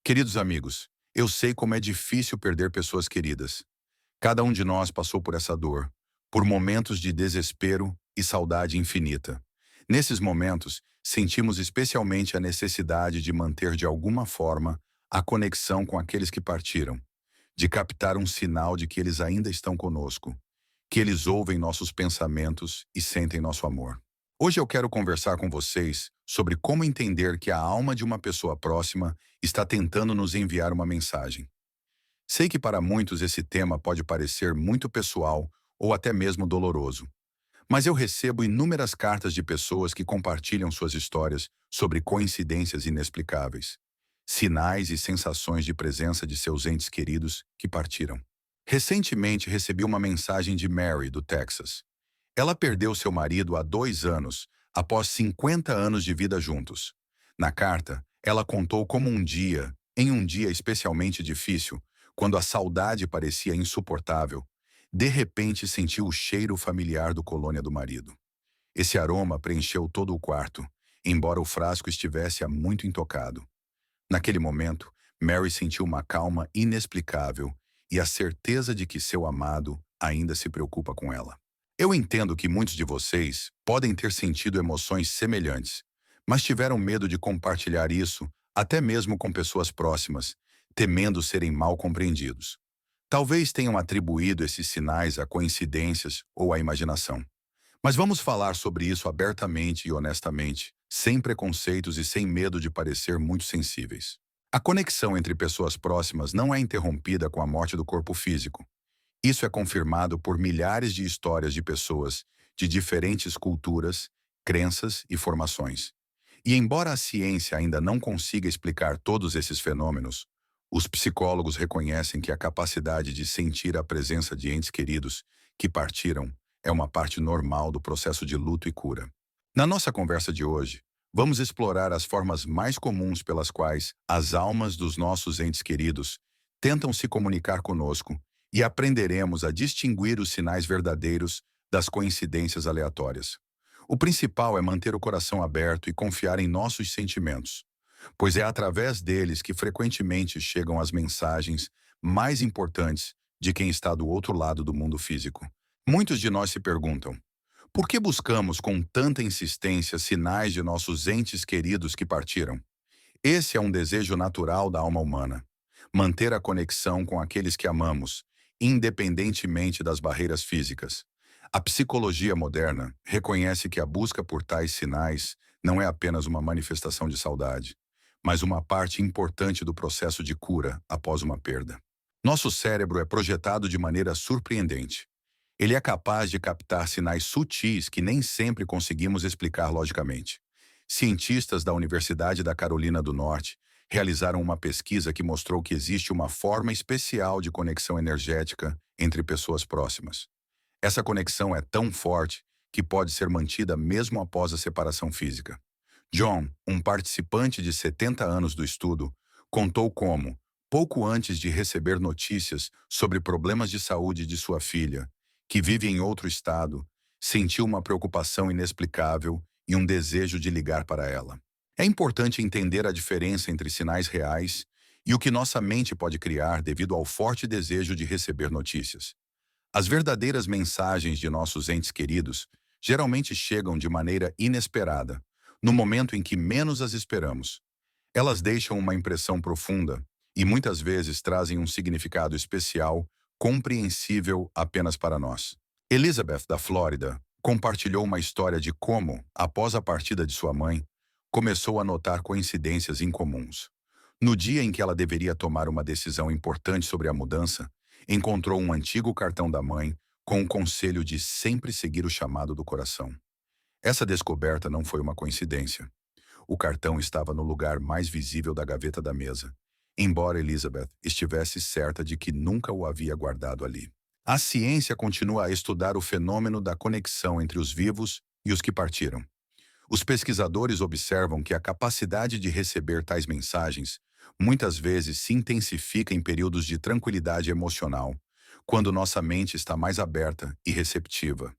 Queridos amigos, eu sei como é difícil perder pessoas queridas. Cada um de nós passou por essa dor, por momentos de desespero e saudade infinita. Nesses momentos, sentimos especialmente a necessidade de manter de alguma forma a conexão com aqueles que partiram, de captar um sinal de que eles ainda estão conosco, que eles ouvem nossos pensamentos e sentem nosso amor. Hoje eu quero conversar com vocês sobre como entender que a alma de uma pessoa próxima está tentando nos enviar uma mensagem. Sei que para muitos esse tema pode parecer muito pessoal ou até mesmo doloroso, mas eu recebo inúmeras cartas de pessoas que compartilham suas histórias sobre coincidências inexplicáveis, sinais e sensações de presença de seus entes queridos que partiram. Recentemente recebi uma mensagem de Mary, do Texas. Ela perdeu seu marido há 2 anos, após 50 anos de vida juntos. Na carta, ela contou como em um dia especialmente difícil, quando a saudade parecia insuportável, de repente sentiu o cheiro familiar do colônia do marido. Esse aroma preencheu todo o quarto, embora o frasco estivesse há muito intocado. Naquele momento, Mary sentiu uma calma inexplicável e a certeza de que seu amado ainda se preocupa com ela. Eu entendo que muitos de vocês podem ter sentido emoções semelhantes, mas tiveram medo de compartilhar isso, até mesmo com pessoas próximas, temendo serem mal compreendidos. Talvez tenham atribuído esses sinais a coincidências ou à imaginação. Mas vamos falar sobre isso abertamente e honestamente, sem preconceitos e sem medo de parecer muito sensíveis. A conexão entre pessoas próximas não é interrompida com a morte do corpo físico. Isso é confirmado por milhares de histórias de pessoas de diferentes culturas, crenças e formações. E embora a ciência ainda não consiga explicar todos esses fenômenos, os psicólogos reconhecem que a capacidade de sentir a presença de entes queridos que partiram é uma parte normal do processo de luto e cura. Na nossa conversa de hoje, vamos explorar as formas mais comuns pelas quais as almas dos nossos entes queridos tentam se comunicar conosco e aprenderemos a distinguir os sinais verdadeiros das coincidências aleatórias. O principal é manter o coração aberto e confiar em nossos sentimentos, pois é através deles que frequentemente chegam as mensagens mais importantes de quem está do outro lado do mundo físico. Muitos de nós se perguntam: por que buscamos com tanta insistência sinais de nossos entes queridos que partiram? Esse é um desejo natural da alma humana: manter a conexão com aqueles que amamos, independentemente das barreiras físicas. A psicologia moderna reconhece que a busca por tais sinais não é apenas uma manifestação de saudade, mas uma parte importante do processo de cura após uma perda. Nosso cérebro é projetado de maneira surpreendente. Ele é capaz de captar sinais sutis que nem sempre conseguimos explicar logicamente. Cientistas da Universidade da Carolina do Norte realizaram uma pesquisa que mostrou que existe uma forma especial de conexão energética entre pessoas próximas. Essa conexão é tão forte que pode ser mantida mesmo após a separação física. John, um participante de 70 anos do estudo, contou como, pouco antes de receber notícias sobre problemas de saúde de sua filha, que vive em outro estado, sentiu uma preocupação inexplicável e um desejo de ligar para ela. É importante entender a diferença entre sinais reais e o que nossa mente pode criar devido ao forte desejo de receber notícias. As verdadeiras mensagens de nossos entes queridos geralmente chegam de maneira inesperada, no momento em que menos as esperamos. Elas deixam uma impressão profunda e muitas vezes trazem um significado especial, compreensível apenas para nós. Elizabeth, da Flórida, compartilhou uma história de como, após a partida de sua mãe, começou a notar coincidências incomuns. No dia em que ela deveria tomar uma decisão importante sobre a mudança, encontrou um antigo cartão da mãe com o conselho de sempre seguir o chamado do coração. Essa descoberta não foi uma coincidência. O cartão estava no lugar mais visível da gaveta da mesa, embora Elizabeth estivesse certa de que nunca o havia guardado ali. A ciência continua a estudar o fenômeno da conexão entre os vivos e os que partiram. Os pesquisadores observam que a capacidade de receber tais mensagens muitas vezes se intensifica em períodos de tranquilidade emocional, quando nossa mente está mais aberta e receptiva.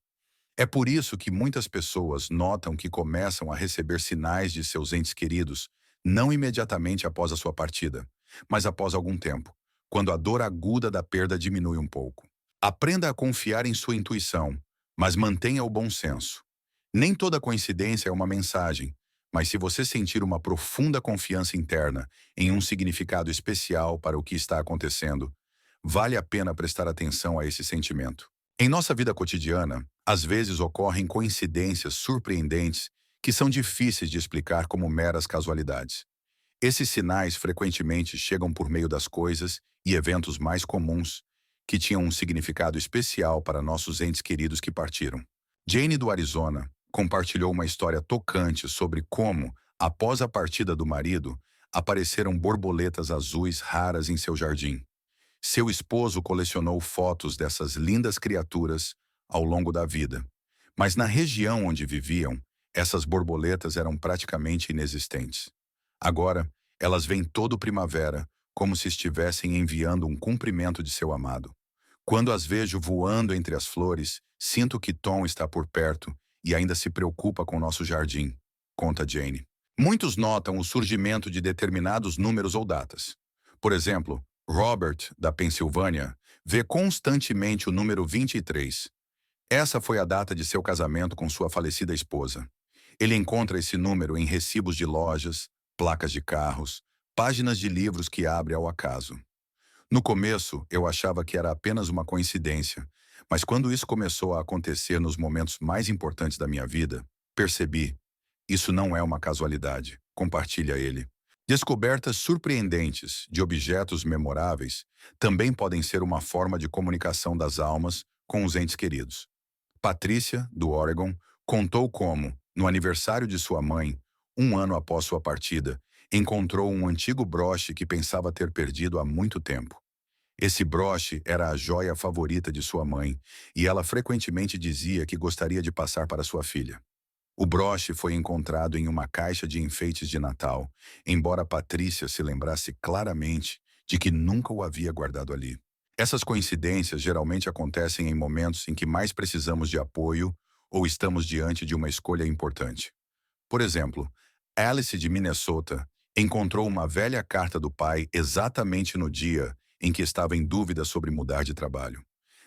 É por isso que muitas pessoas notam que começam a receber sinais de seus entes queridos, não imediatamente após a sua partida, mas após algum tempo, quando a dor aguda da perda diminui um pouco. Aprenda a confiar em sua intuição, mas mantenha o bom senso. Nem toda coincidência é uma mensagem, mas se você sentir uma profunda confiança interna em um significado especial para o que está acontecendo, vale a pena prestar atenção a esse sentimento. Em nossa vida cotidiana, às vezes ocorrem coincidências surpreendentes que são difíceis de explicar como meras casualidades. Esses sinais frequentemente chegam por meio das coisas e eventos mais comuns que tinham um significado especial para nossos entes queridos que partiram. Jane do Arizona compartilhou uma história tocante sobre como, após a partida do marido, apareceram borboletas azuis raras em seu jardim. Seu esposo colecionou fotos dessas lindas criaturas ao longo da vida, mas na região onde viviam, essas borboletas eram praticamente inexistentes. Agora, elas vêm todo primavera, como se estivessem enviando um cumprimento de seu amado. Quando as vejo voando entre as flores, sinto que Tom está por perto e ainda se preocupa com nosso jardim, conta Jane. Muitos notam o surgimento de determinados números ou datas. Por exemplo, Robert, da Pensilvânia, vê constantemente o número 23. Essa foi a data de seu casamento com sua falecida esposa. Ele encontra esse número em recibos de lojas, placas de carros, páginas de livros que abre ao acaso. No começo, eu achava que era apenas uma coincidência, mas quando isso começou a acontecer nos momentos mais importantes da minha vida, percebi, isso não é uma casualidade, compartilha ele. Descobertas surpreendentes de objetos memoráveis também podem ser uma forma de comunicação das almas com os entes queridos. Patrícia, do Oregon, contou como, no aniversário de sua mãe, um ano após sua partida, encontrou um antigo broche que pensava ter perdido há muito tempo. Esse broche era a joia favorita de sua mãe e ela frequentemente dizia que gostaria de passar para sua filha. O broche foi encontrado em uma caixa de enfeites de Natal, embora Patrícia se lembrasse claramente de que nunca o havia guardado ali. Essas coincidências geralmente acontecem em momentos em que mais precisamos de apoio ou estamos diante de uma escolha importante. Por exemplo, Alice de Minnesota encontrou uma velha carta do pai exatamente no dia em que estava em dúvida sobre mudar de trabalho.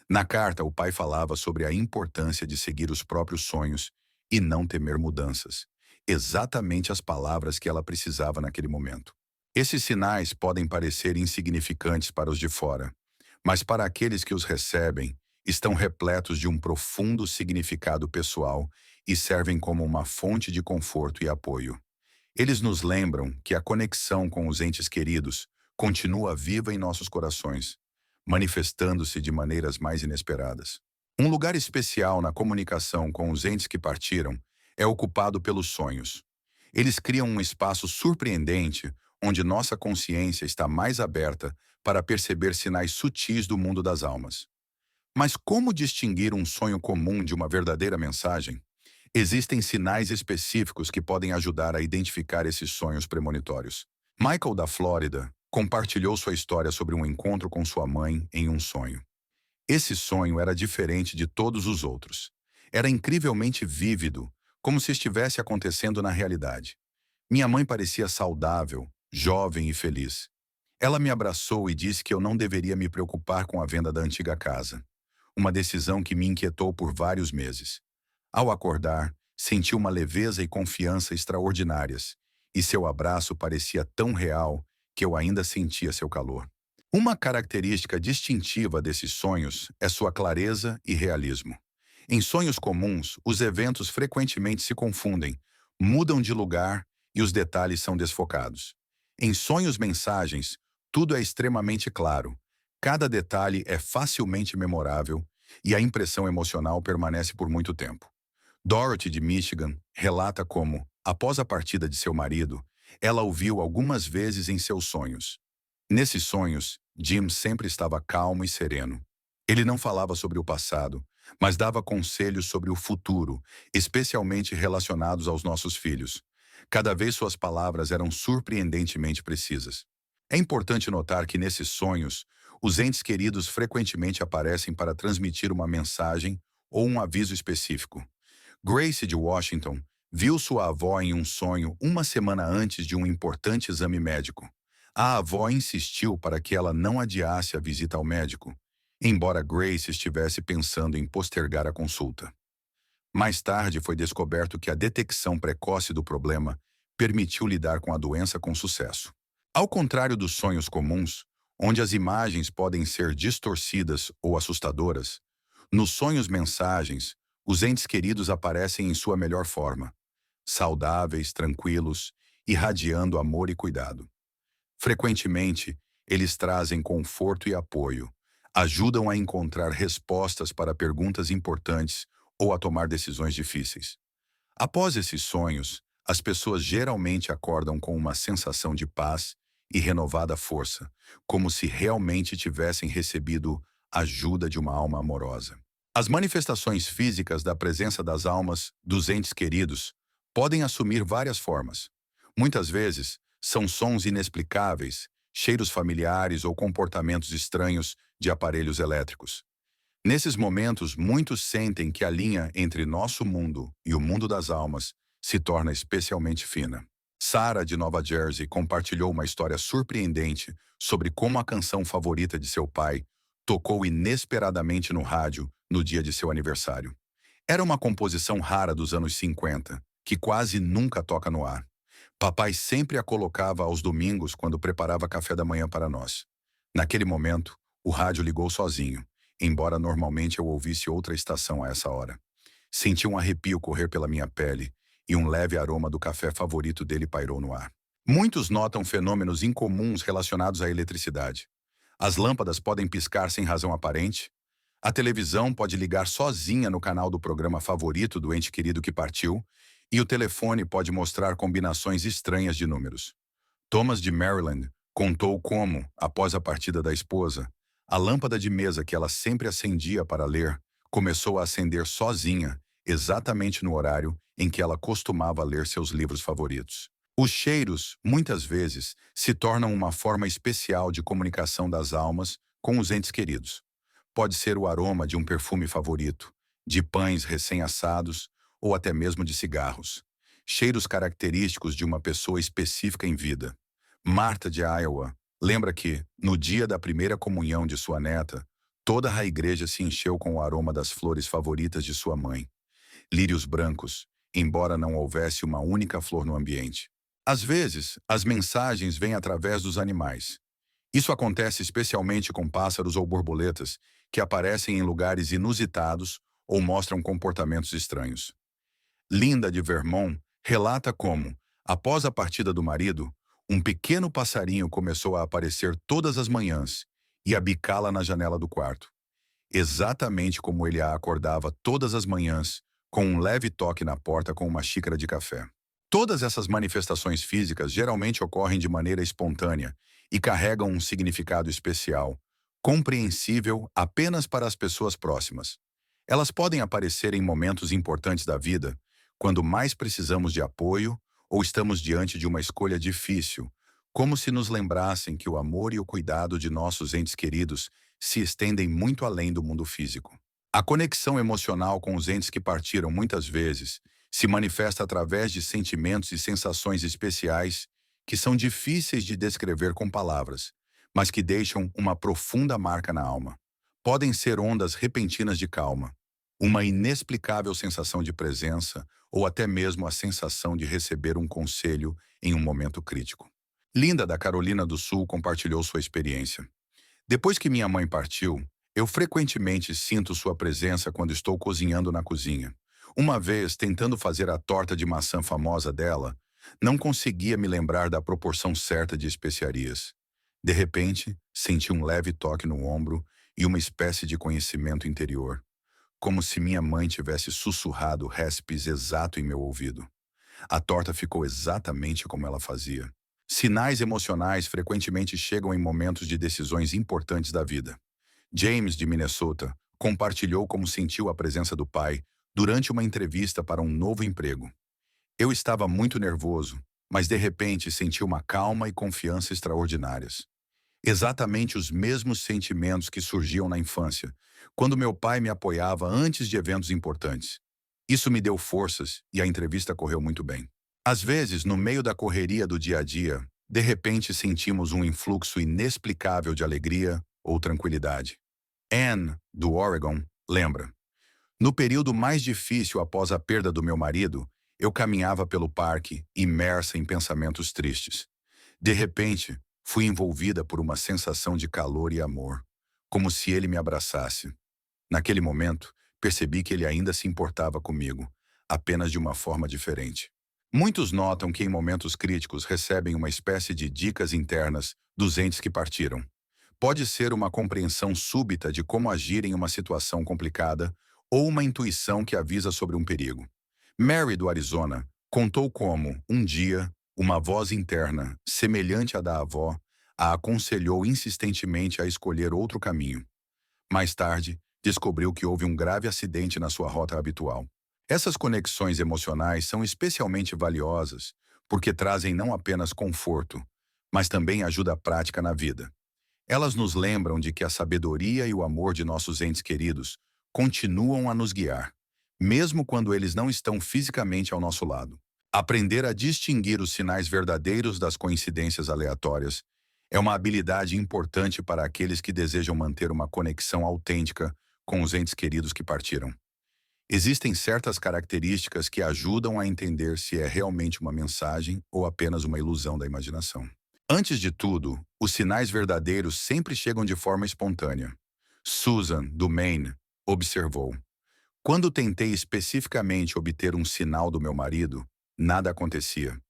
Na carta, o pai falava sobre a importância de seguir os próprios sonhos e não temer mudanças. Exatamente as palavras que ela precisava naquele momento. Esses sinais podem parecer insignificantes para os de fora, mas para aqueles que os recebem, estão repletos de um profundo significado pessoal e servem como uma fonte de conforto e apoio. Eles nos lembram que a conexão com os entes queridos continua viva em nossos corações, manifestando-se de maneiras mais inesperadas. Um lugar especial na comunicação com os entes que partiram é ocupado pelos sonhos. Eles criam um espaço surpreendente onde nossa consciência está mais aberta para perceber sinais sutis do mundo das almas. Mas como distinguir um sonho comum de uma verdadeira mensagem? Existem sinais específicos que podem ajudar a identificar esses sonhos premonitórios. Michael, da Flórida, compartilhou sua história sobre um encontro com sua mãe em um sonho. Esse sonho era diferente de todos os outros. Era incrivelmente vívido, como se estivesse acontecendo na realidade. Minha mãe parecia saudável, jovem e feliz. Ela me abraçou e disse que eu não deveria me preocupar com a venda da antiga casa. Uma decisão que me inquietou por vários meses. Ao acordar, senti uma leveza e confiança extraordinárias, e seu abraço parecia tão real que eu ainda sentia seu calor. Uma característica distintiva desses sonhos é sua clareza e realismo. Em sonhos comuns, os eventos frequentemente se confundem, mudam de lugar e os detalhes são desfocados. Em sonhos-mensagens, tudo é extremamente claro. Cada detalhe é facilmente memorável e a impressão emocional permanece por muito tempo. Dorothy, de Michigan, relata como, após a partida de seu marido, ela o viu algumas vezes em seus sonhos. Nesses sonhos, Jim sempre estava calmo e sereno. Ele não falava sobre o passado, mas dava conselhos sobre o futuro, especialmente relacionados aos nossos filhos. Cada vez suas palavras eram surpreendentemente precisas. É importante notar que nesses sonhos, os entes queridos frequentemente aparecem para transmitir uma mensagem ou um aviso específico. Grace, de Washington, viu sua avó em um sonho uma semana antes de um importante exame médico. A avó insistiu para que ela não adiasse a visita ao médico, embora Grace estivesse pensando em postergar a consulta. Mais tarde foi descoberto que a detecção precoce do problema permitiu lidar com a doença com sucesso. Ao contrário dos sonhos comuns, onde as imagens podem ser distorcidas ou assustadoras, nos sonhos mensagens, os entes queridos aparecem em sua melhor forma, saudáveis, tranquilos, irradiando amor e cuidado. Frequentemente, eles trazem conforto e apoio, ajudam a encontrar respostas para perguntas importantes ou a tomar decisões difíceis. Após esses sonhos, as pessoas geralmente acordam com uma sensação de paz e renovada força, como se realmente tivessem recebido ajuda de uma alma amorosa. As manifestações físicas da presença das almas dos entes queridos podem assumir várias formas. Muitas vezes, são sons inexplicáveis, cheiros familiares ou comportamentos estranhos de aparelhos elétricos. Nesses momentos, muitos sentem que a linha entre nosso mundo e o mundo das almas se torna especialmente fina. Sarah, de Nova Jersey, compartilhou uma história surpreendente sobre como a canção favorita de seu pai tocou inesperadamente no rádio no dia de seu aniversário. Era uma composição rara dos anos 50, que quase nunca toca no ar. Papai sempre a colocava aos domingos quando preparava café da manhã para nós. Naquele momento, o rádio ligou sozinho, embora normalmente eu ouvisse outra estação a essa hora. Senti um arrepio correr pela minha pele e um leve aroma do café favorito dele pairou no ar. Muitos notam fenômenos incomuns relacionados à eletricidade. As lâmpadas podem piscar sem razão aparente. A televisão pode ligar sozinha no canal do programa favorito do ente querido que partiu, e o telefone pode mostrar combinações estranhas de números. Thomas de Maryland contou como, após a partida da esposa, a lâmpada de mesa que ela sempre acendia para ler começou a acender sozinha, exatamente no horário em que ela costumava ler seus livros favoritos. Os cheiros, muitas vezes, se tornam uma forma especial de comunicação das almas com os entes queridos. Pode ser o aroma de um perfume favorito, de pães recém-assados ou até mesmo de cigarros. Cheiros característicos de uma pessoa específica em vida. Marta de Iowa lembra que, no dia da primeira comunhão de sua neta, toda a igreja se encheu com o aroma das flores favoritas de sua mãe. Lírios brancos, embora não houvesse uma única flor no ambiente. Às vezes, as mensagens vêm através dos animais. Isso acontece especialmente com pássaros ou borboletas, que aparecem em lugares inusitados ou mostram comportamentos estranhos. Linda de Vermont relata como, após a partida do marido, um pequeno passarinho começou a aparecer todas as manhãs e a bicá-la na janela do quarto. Exatamente como ele a acordava todas as manhãs, com um leve toque na porta com uma xícara de café. Todas essas manifestações físicas geralmente ocorrem de maneira espontânea e carregam um significado especial, compreensível apenas para as pessoas próximas. Elas podem aparecer em momentos importantes da vida, quando mais precisamos de apoio ou estamos diante de uma escolha difícil, como se nos lembrassem que o amor e o cuidado de nossos entes queridos se estendem muito além do mundo físico. A conexão emocional com os entes que partiram muitas vezes se manifesta através de sentimentos e sensações especiais que são difíceis de descrever com palavras, mas que deixam uma profunda marca na alma. Podem ser ondas repentinas de calma, uma inexplicável sensação de presença ou até mesmo a sensação de receber um conselho em um momento crítico. Linda, da Carolina do Sul, compartilhou sua experiência. Depois que minha mãe partiu, eu frequentemente sinto sua presença quando estou cozinhando na cozinha. Uma vez, tentando fazer a torta de maçã famosa dela, não conseguia me lembrar da proporção certa de especiarias. De repente, senti um leve toque no ombro e uma espécie de conhecimento interior, como se minha mãe tivesse sussurrado récipes exato em meu ouvido. A torta ficou exatamente como ela fazia. Sinais emocionais frequentemente chegam em momentos de decisões importantes da vida. James, de Minnesota, compartilhou como sentiu a presença do pai durante uma entrevista para um novo emprego. Eu estava muito nervoso, mas de repente senti uma calma e confiança extraordinárias. Exatamente os mesmos sentimentos que surgiam na infância, quando meu pai me apoiava antes de eventos importantes. Isso me deu forças e a entrevista correu muito bem. Às vezes, no meio da correria do dia a dia, De repente sentimos um influxo inexplicável de alegria ou tranquilidade. Anne, do Oregon, lembra: no período mais difícil após a perda do meu marido, eu caminhava pelo parque, imersa em pensamentos tristes. De repente, fui envolvida por uma sensação de calor e amor, como se ele me abraçasse. Naquele momento, percebi que ele ainda se importava comigo, apenas de uma forma diferente. Muitos notam que em momentos críticos recebem uma espécie de dicas internas dos entes que partiram. Pode ser uma compreensão súbita de como agir em uma situação complicada ou uma intuição que avisa sobre um perigo. Mary, do Arizona, contou como, um dia, uma voz interna, semelhante à da avó, a aconselhou insistentemente a escolher outro caminho. Mais tarde, descobriu que houve um grave acidente na sua rota habitual. Essas conexões emocionais são especialmente valiosas porque trazem não apenas conforto, mas também ajuda prática na vida. Elas nos lembram de que a sabedoria e o amor de nossos entes queridos continuam a nos guiar, mesmo quando eles não estão fisicamente ao nosso lado. Aprender a distinguir os sinais verdadeiros das coincidências aleatórias é uma habilidade importante para aqueles que desejam manter uma conexão autêntica com os entes queridos que partiram. Existem certas características que ajudam a entender se é realmente uma mensagem ou apenas uma ilusão da imaginação. Antes de tudo, os sinais verdadeiros sempre chegam de forma espontânea. Susan, do Maine, observou: quando tentei especificamente obter um sinal do meu marido, nada acontecia.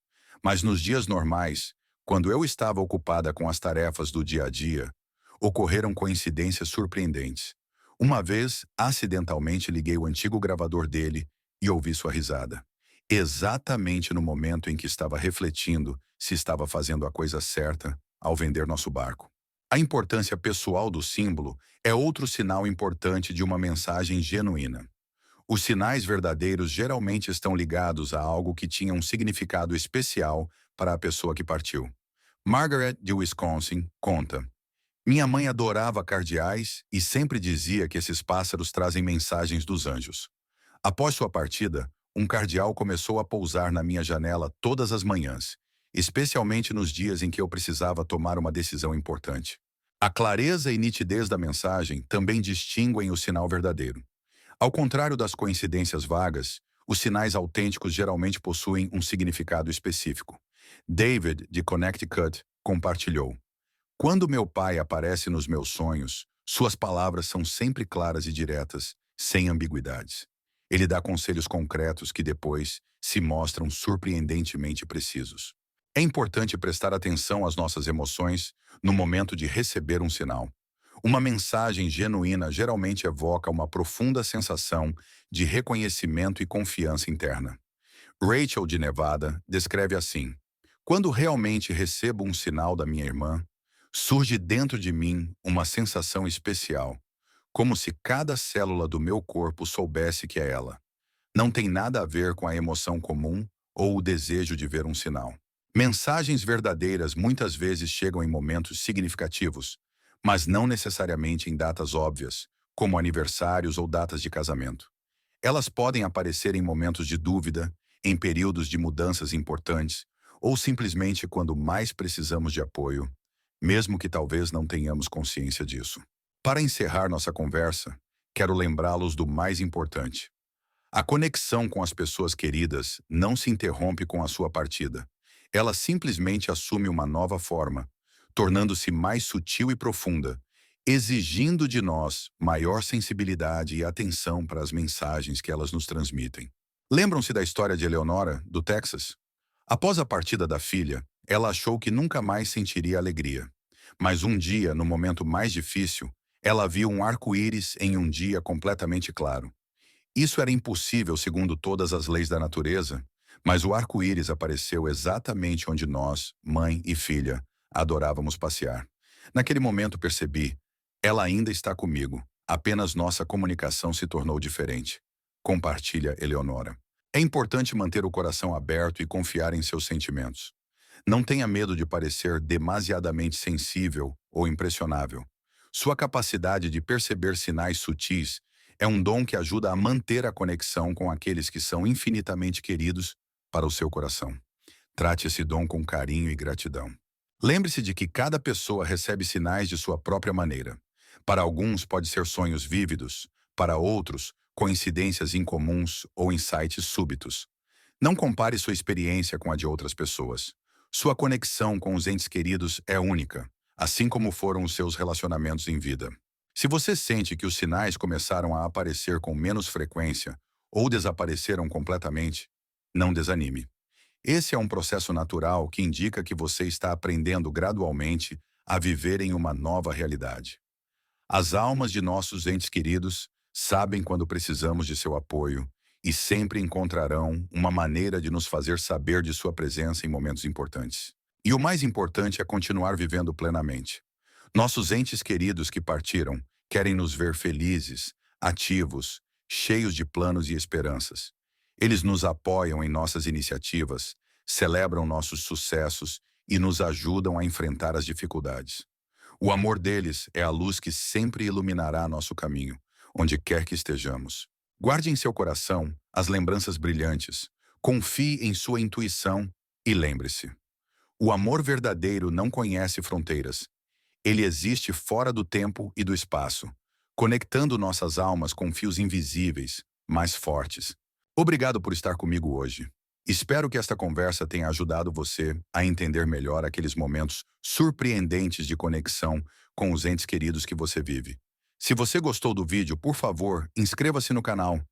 Mas nos dias normais, quando eu estava ocupada com as tarefas do dia a dia, ocorreram coincidências surpreendentes. Uma vez, acidentalmente liguei o antigo gravador dele e ouvi sua risada. Exatamente no momento em que estava refletindo se estava fazendo a coisa certa ao vender nosso barco. A importância pessoal do símbolo é outro sinal importante de uma mensagem genuína. Os sinais verdadeiros geralmente estão ligados a algo que tinha um significado especial para a pessoa que partiu. Margaret, de Wisconsin, conta: minha mãe adorava cardeais e sempre dizia que esses pássaros trazem mensagens dos anjos. Após sua partida, um cardeal começou a pousar na minha janela todas as manhãs, especialmente nos dias em que eu precisava tomar uma decisão importante. A clareza e nitidez da mensagem também distinguem o sinal verdadeiro. Ao contrário das coincidências vagas, os sinais autênticos geralmente possuem um significado específico. David, de Connecticut, compartilhou: quando meu pai aparece nos meus sonhos, suas palavras são sempre claras e diretas, sem ambiguidades. Ele dá conselhos concretos que depois se mostram surpreendentemente precisos. É importante prestar atenção às nossas emoções no momento de receber um sinal. Uma mensagem genuína geralmente evoca uma profunda sensação de reconhecimento e confiança interna. Rachel, de Nevada, descreve assim: quando realmente recebo um sinal da minha irmã, surge dentro de mim uma sensação especial, como se cada célula do meu corpo soubesse que é ela. Não tem nada a ver com a emoção comum ou o desejo de ver um sinal. Mensagens verdadeiras muitas vezes chegam em momentos significativos, mas não necessariamente em datas óbvias, como aniversários ou datas de casamento. Elas podem aparecer em momentos de dúvida, em períodos de mudanças importantes, ou simplesmente quando mais precisamos de apoio, mesmo que talvez não tenhamos consciência disso. Para encerrar nossa conversa, quero lembrá-los do mais importante. A conexão com as pessoas queridas não se interrompe com a sua partida. Ela simplesmente assume uma nova forma, tornando-se mais sutil e profunda, exigindo de nós maior sensibilidade e atenção para as mensagens que elas nos transmitem. Lembram-se da história de Eleonora, do Texas? Após a partida da filha, ela achou que nunca mais sentiria alegria. Mas um dia, no momento mais difícil, ela viu um arco-íris em um dia completamente claro. Isso era impossível segundo todas as leis da natureza, mas o arco-íris apareceu exatamente onde nós, mãe e filha, adorávamos passear. Naquele momento percebi: ela ainda está comigo, apenas nossa comunicação se tornou diferente. Compartilha Eleonora. É importante manter o coração aberto e confiar em seus sentimentos. Não tenha medo de parecer demasiadamente sensível ou impressionável. Sua capacidade de perceber sinais sutis é um dom que ajuda a manter a conexão com aqueles que são infinitamente queridos para o seu coração. Trate esse dom com carinho e gratidão. Lembre-se de que cada pessoa recebe sinais de sua própria maneira. Para alguns, pode ser sonhos vívidos, para outros, coincidências incomuns ou insights súbitos. Não compare sua experiência com a de outras pessoas. Sua conexão com os entes queridos é única, assim como foram os seus relacionamentos em vida. Se você sente que os sinais começaram a aparecer com menos frequência ou desapareceram completamente, não desanime. Esse é um processo natural que indica que você está aprendendo gradualmente a viver em uma nova realidade. As almas de nossos entes queridos sabem quando precisamos de seu apoio e sempre encontrarão uma maneira de nos fazer saber de sua presença em momentos importantes. E o mais importante é continuar vivendo plenamente. Nossos entes queridos que partiram querem nos ver felizes, ativos, cheios de planos e esperanças. Eles nos apoiam em nossas iniciativas, celebram nossos sucessos e nos ajudam a enfrentar as dificuldades. O amor deles é a luz que sempre iluminará nosso caminho, onde quer que estejamos. Guarde em seu coração as lembranças brilhantes, confie em sua intuição e lembre-se: o amor verdadeiro não conhece fronteiras. Ele existe fora do tempo e do espaço, conectando nossas almas com fios invisíveis, mais fortes. Obrigado por estar comigo hoje. Espero que esta conversa tenha ajudado você a entender melhor aqueles momentos surpreendentes de conexão com os entes queridos que você vive. Se você gostou do vídeo, por favor, inscreva-se no canal.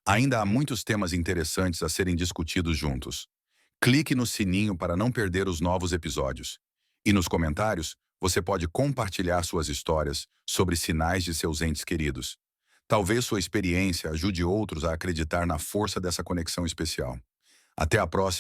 Ainda há muitos temas interessantes a serem discutidos juntos. Clique no sininho para não perder os novos episódios. E nos comentários, você pode compartilhar suas histórias sobre sinais de seus entes queridos. Talvez sua experiência ajude outros a acreditar na força dessa conexão especial. Até a próxima.